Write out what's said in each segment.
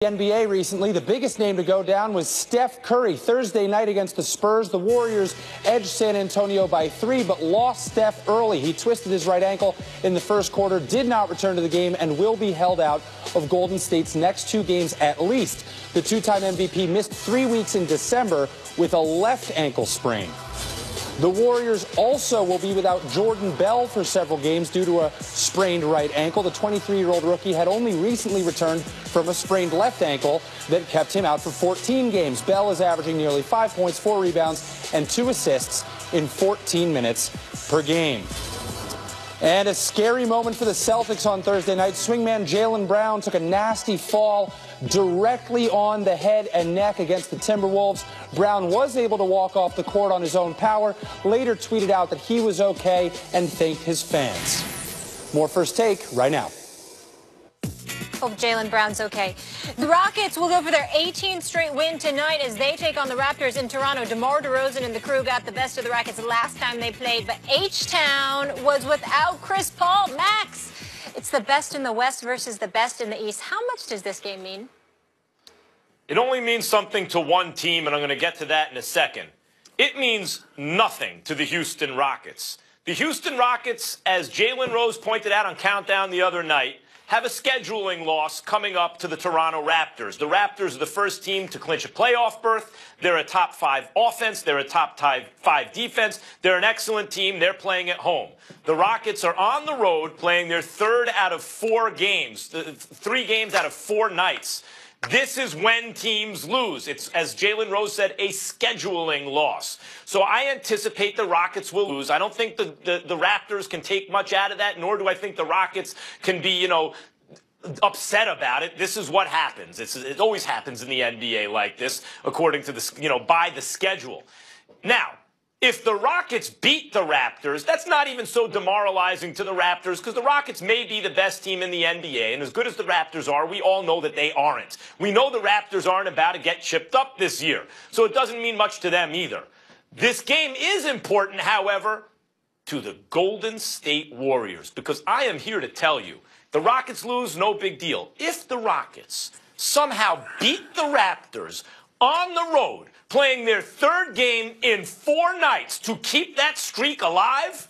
The NBA recently, the biggest name to go down was Steph Curry. Thursday night against the Spurs, the Warriors edged San Antonio by 3, but lost Steph early. He twisted his right ankle in the first quarter, did not return to the game, and will be held out of Golden State's next 2 games at least. The two-time MVP missed 3 weeks in December with a left ankle sprain. The Warriors also will be without Jordan Bell for several games due to a sprained right ankle. The 23-year-old rookie had only recently returned from a sprained left ankle that kept him out for 14 games. Bell is averaging nearly 5 points, 4 rebounds, and 2 assists in 14 minutes per game. And a scary moment for the Celtics on Thursday night. Swingman Jaylen Brown took a nasty fall directly on the head and neck against the Timberwolves. Brown was able to walk off the court on his own power, later tweeted out that he was okay and thanked his fans. More First Take right now. Hope Jaylen Brown's okay. The Rockets will go for their 18th straight win tonight as they take on the Raptors in Toronto. DeMar DeRozan and the crew got the best of the Rockets last time they played, but H-Town was without Chris Paul. Max, it's the best in the West versus the best in the East. How much does this game mean? It only means something to one team, and I'm going to get to that in a second. It means nothing to the Houston Rockets. The Houston Rockets, as Jalen Rose pointed out on Countdown the other night, have a scheduling loss coming up to the Toronto Raptors. The Raptors are the first team to clinch a playoff berth. They're a top 5 offense. They're a top 5 defense. They're an excellent team. They're playing at home. The Rockets are on the road playing their 3rd out of 4 games, 3 games out of 4 nights. This is when teams lose. It's, as Jalen Rose said, a scheduling loss. So I anticipate the Rockets will lose. I don't think the Raptors can take much out of that, nor do I think the Rockets can be, upset about it. This is what happens. It always happens in the NBA like this, according to the, by the schedule. Now, if the Rockets beat the Raptors, that's not even so demoralizing to the Raptors because the Rockets may be the best team in the NBA. And as good as the Raptors are, we all know that they aren't. We know the Raptors aren't about to get chipped up this year. So it doesn't mean much to them either. This game is important, however, to the Golden State Warriors because I am here to tell you, the Rockets lose, no big deal. If the Rockets somehow beat the Raptors on the road, playing their 3rd game in 4 nights to keep that streak alive,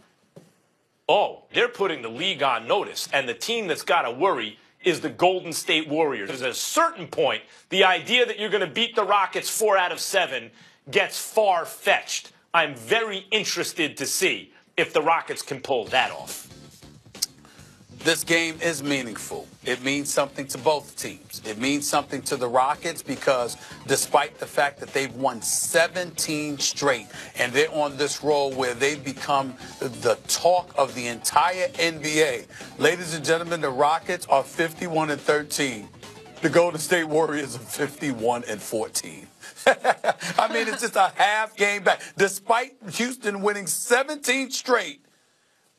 oh, they're putting the league on notice. And the team that's got to worry is the Golden State Warriors. At a certain point, the idea that you're going to beat the Rockets 4 out of 7 gets far-fetched. I'm very interested to see if the Rockets can pull that off. This game is meaningful. It means something to both teams. It means something to the Rockets because despite the fact that they've won 17 straight and they're on this roll where they've become the talk of the entire NBA, ladies and gentlemen, the Rockets are 51-13. The Golden State Warriors are 51-14. I mean, it's just a half game back. Despite Houston winning 17 straight,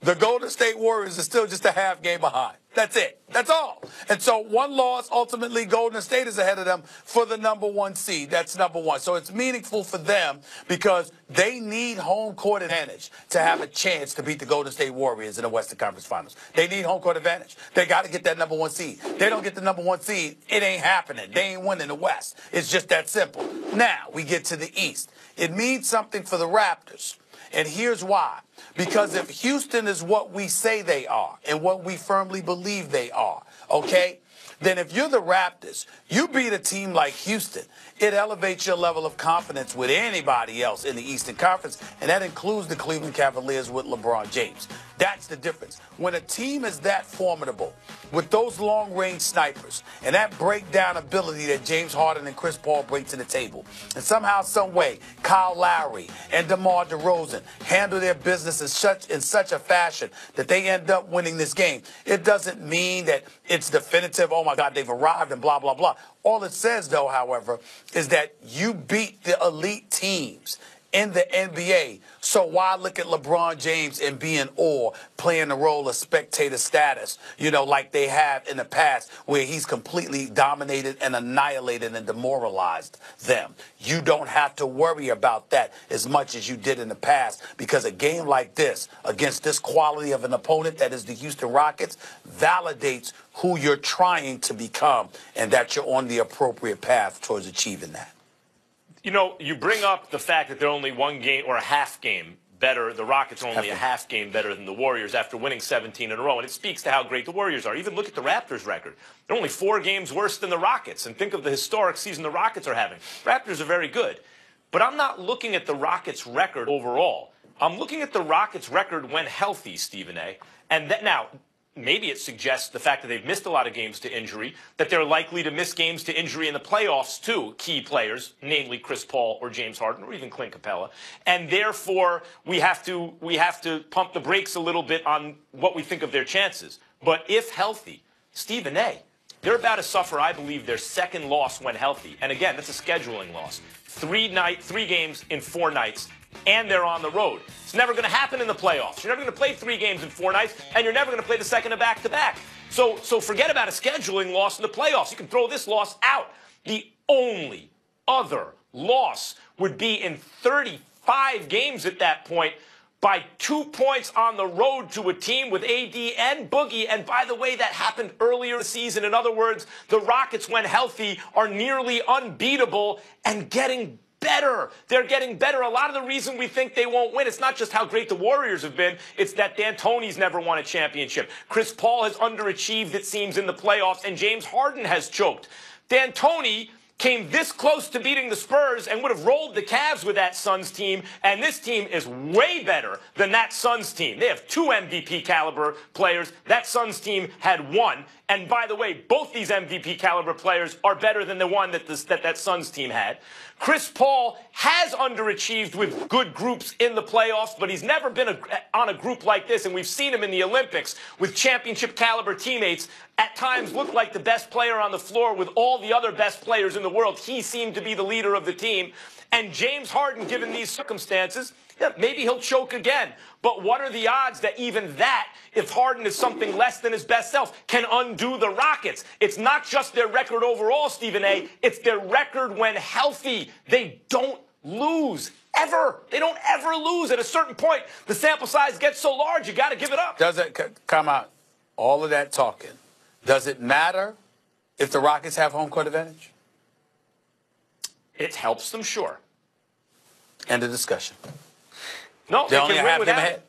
the Golden State Warriors are still just a half game behind. That's it. That's all. And so 1 loss, ultimately Golden State is ahead of them for the #1 seed. That's #1. So it's meaningful for them because they need home court advantage to have a chance to beat the Golden State Warriors in the Western Conference Finals. They need home court advantage. They got to get that #1 seed. They don't get the #1 seed, it ain't happening. They ain't winning the West. It's just that simple. Now we get to the East. It means something for the Raptors. And here's why. Because if Houston is what we say they are and what we firmly believe they are, okay, then if you're the Raptors, you beat a team like Houston, it elevates your level of confidence with anybody else in the Eastern Conference, and that includes the Cleveland Cavaliers with LeBron James. That's the difference. When a team is that formidable, with those long-range snipers and that breakdown ability that James Harden and Chris Paul bring to the table, and somehow, some way, Kyle Lowry and DeMar DeRozan handle their business in such a fashion that they end up winning this game, it doesn't mean that it's definitive, oh my God, they've arrived and blah, blah, blah. All it says, though, however, is that you beat the elite teams in the NBA. So why look at LeBron James and be in awe, playing the role of spectator status, like they have in the past, where he's completely dominated and annihilated and demoralized them? You don't have to worry about that as much as you did in the past, because a game like this, against this quality of an opponent that is the Houston Rockets, validates who you're trying to become and that you're on the appropriate path towards achieving that. You bring up the fact that they're only one game or a half game better. The Rockets are only a half game better than the Warriors after winning 17 in a row. And it speaks to how great the Warriors are. Even look at the Raptors' record. They're only 4 games worse than the Rockets. And think of the historic season the Rockets are having. Raptors are very good. But I'm not looking at the Rockets' record overall. I'm looking at the Rockets' record when healthy, Stephen A. And that now, maybe it suggests the fact that they've missed a lot of games to injury, that they're likely to miss games to injury in the playoffs too, key players, namely Chris Paul or James Harden or even Clint Capella. And therefore, we have to pump the brakes a little bit on what we think of their chances. But if healthy, Stephen A., they're about to suffer, I believe, their second loss when healthy. And again, that's a scheduling loss. 3 games in 4 nights. And they're on the road. It's never going to happen in the playoffs. You're never going to play 3 games in 4 nights, and you're never going to play the second of back-to-back. So forget about a scheduling loss in the playoffs. You can throw this loss out. The only other loss would be in 35 games at that point by 2 points on the road to a team with AD and Boogie. And by the way, that happened earlier this season. In other words, the Rockets, when healthy, are nearly unbeatable and getting better. They're getting better. A lot of the reason we think they won't win, it's not just how great the Warriors have been, it's that D'Antoni's never won a championship. Chris Paul has underachieved, it seems, in the playoffs, and James Harden has choked. D'Antoni came this close to beating the Spurs and would have rolled the Cavs with that Suns team, and this team is way better than that Suns team. They have 2 MVP caliber players. That Suns team had 1. And by the way, both these MVP caliber players are better than the one that Suns team had. Chris Paul has underachieved with good groups in the playoffs, but he's never been on a group like this. And we've seen him in the Olympics with championship caliber teammates. At times look like the best player on the floor with all the other best players in the world. He seemed to be the leader of the team. And James Harden, given these circumstances, yeah, maybe he'll choke again. But what are the odds that even that, if Harden is something less than his best self, can undo the Rockets? It's not just their record overall, Stephen A. It's their record when healthy. They don't lose. Ever. They don't ever lose. At a certain point, the sample size gets so large, you got to give it up. Does it come out? All of that talking. Does it matter if the Rockets have home court advantage? It helps them, sure. End of discussion. No, they only can have win game without ahead.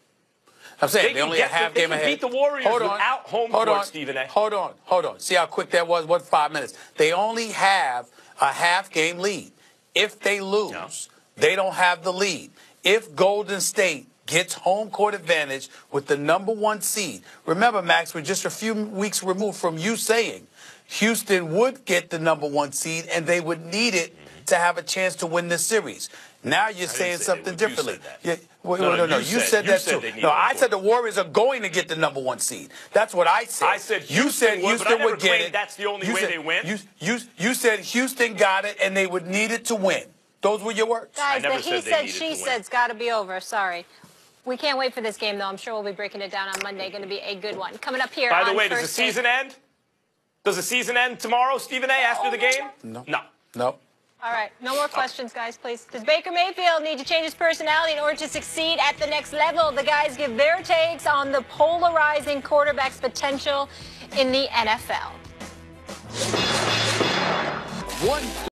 I'm saying they only have half game ahead. They can beat the Warriors without home court, Stephen A. Hold on. See how quick that was? What, 5 minutes? They only have a half game lead. If they lose, they don't have the lead. If Golden State gets home court advantage with the #1 seed, remember, Max, we're just a few weeks removed from you saying Houston would get the #1 seed and they would need it to have a chance to win this series. Now you're saying something differently. No. You said that too. No, I said the Warriors are going to get the #1 seed. That's what I said. I said Houston would get it. That's the only way they win. You said Houston got it and they would need it to win. Those were your words. Guys, the he said, she said's got to be over. Sorry. We can't wait for this game, though. I'm sure we'll be breaking it down on Monday. Going to be a good one. Coming up here. By the way, does the season end? Does the season end tomorrow, Stephen A., after the game? No. All right. No more questions, guys, please. Does Baker Mayfield need to change his personality in order to succeed at the next level? The guys give their takes on the polarizing quarterback's potential in the NFL.